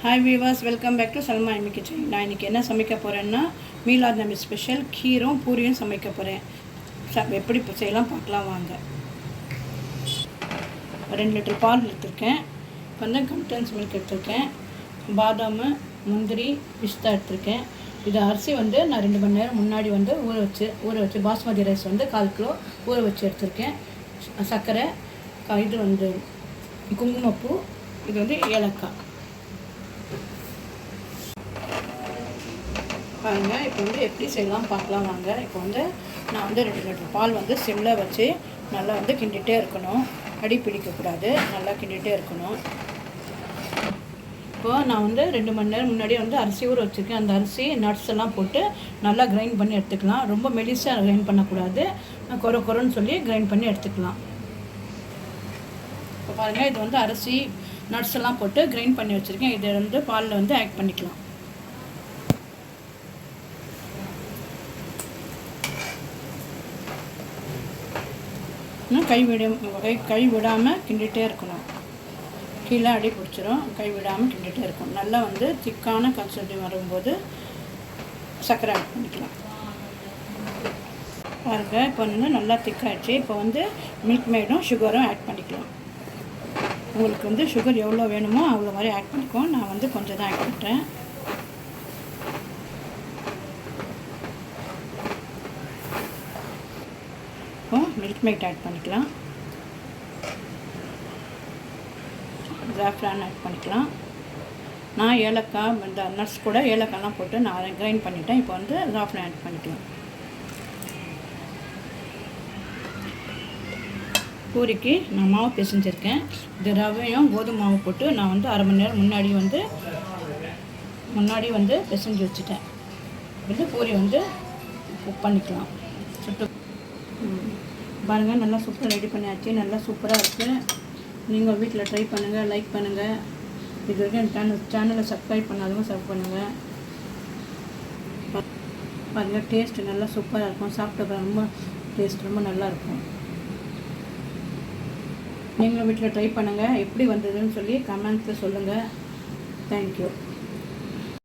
Hi viewers, welcome back to Salma Ammi kitchen. நான் இன்றைக்கி என்ன சமைக்க போகிறேன்னா மீலாத் நபி ஸ்பெஷல் கீரும் பூரியும் சமைக்க போகிறேன். எப்படி செய்யலாம் பார்க்கலாம் வாங்க. 2 லிட்டர் பால் எடுத்திருக்கேன். வந்து கண்டென்ஸ் மில்க் எடுத்திருக்கேன். பாதாம், முந்திரி, பிஸ்தா எடுத்திருக்கேன். இது அரிசி வந்து நான் 2 மணி நேரம் முன்னாடி வந்து ஊற வச்சு பாஸ்மதி ரைஸ் வந்து 1/4 கிலோ ஊற வச்சு எடுத்திருக்கேன். சர்க்கரை, இது வந்து குங்குமப்பூ, இது வந்து ஏலக்காய். பாருங்கள், இப்போ வந்து எப்படி செய்யலாம் பார்க்கலாம் வாங்க. இப்போ வந்து நான் வந்து 2 லிட்டர் பால் வந்து சிம்மில் வச்சு நல்லா வந்து கிண்டிகிட்டே இருக்கணும். அடி பிடிக்கக்கூடாது, நல்லா கிண்டிகிட்டே இருக்கணும். இப்போது நான் வந்து 2 மணி நேரம் முன்னாடியே வந்து அரிசி ஊற வச்சுருக்கேன். அந்த அரிசி நட்ஸ் எல்லாம் போட்டு நல்லா கிரைண்ட் பண்ணி எடுத்துக்கலாம். ரொம்ப மெலிசாக கிரைண்ட் பண்ணக்கூடாது, கொரன்னு சொல்லி கிரைண்ட் பண்ணி எடுத்துக்கலாம். இப்போ பாருங்கள், இது வந்து அரிசி நட்ஸ் எல்லாம் போட்டு கிரைண்ட் பண்ணி வச்சுருக்கேன். இதை வந்து பாலில் வந்து ஆட் பண்ணிக்கலாம். கை விடாமல் கிண்டிகிட்டே இருக்கணும். கீழே அடி பிடிச்சிரும். கை விடாமல் கிண்டிகிட்டே இருக்கணும். நல்லா வந்து திக்கான கன்சிஸ்டன்சி வரும்போது சர்க்கரை ஆட் பண்ணிக்கலாம். பாருங்கள், இப்போ வந்து நல்லா திக்காகிடுச்சு. இப்போ வந்து மில்க் மேடும் சுகரும் ஆட் பண்ணிக்கலாம். உங்களுக்கு வந்து சுகர் எவ்வளோ வேணுமோ அவ்வளோ மாதிரி ஆட் பண்ணிக்குவோம். நான் வந்து கொஞ்சம் தான் ஆட் பண்ணுறேன். மில்க் மேட் ஆட் பண்ணிக்கலாம். ஜாஃப்ரான் ஆட் பண்ணிக்கலாம். நான் ஏலக்காய், இந்த நட்ஸ் கூட ஏலக்காய்லாம் போட்டு நான் கிரைண்ட் பண்ணிட்டேன். இப்போ வந்து ஜாஃப்ரான் ஆட் பண்ணிக்கலாம். பூரிக்கு நான் மாவு பிசைஞ்சிருக்கேன். இது ரவையும் கோதுமை மாவு போட்டு நான் வந்து 1/2 மணி நேரம் முன்னாடி வந்து பிசைஞ்சு வச்சுட்டேன். வந்து பூரி வந்து குக் பண்ணிக்கலாம். சுட்டு பாருங்கள், நல்லா சூப்பராக ரெடி பண்ணியாச்சு. நல்லா சூப்பராக இருக்குது. நீங்கள் வீட்டில் ட்ரை பண்ணுங்கள், லைக் பண்ணுங்கள். இது வரைக்கும் சேனலை சப்ஸ்கிரைப் பண்ணாதவங்க சப்ஸ்கிரைப் பண்ணுங்கள். பாருங்கள், டேஸ்ட்டு நல்லா சூப்பராக இருக்கும். சாப்பிட்ட ரொம்ப டேஸ்ட் ரொம்ப நல்லாயிருக்கும். நீங்களும் வீட்டில் ட்ரை பண்ணுங்கள். எப்படி வந்ததுன்னு சொல்லி கமெண்ட்ஸில் சொல்லுங்கள். தேங்க்யூ.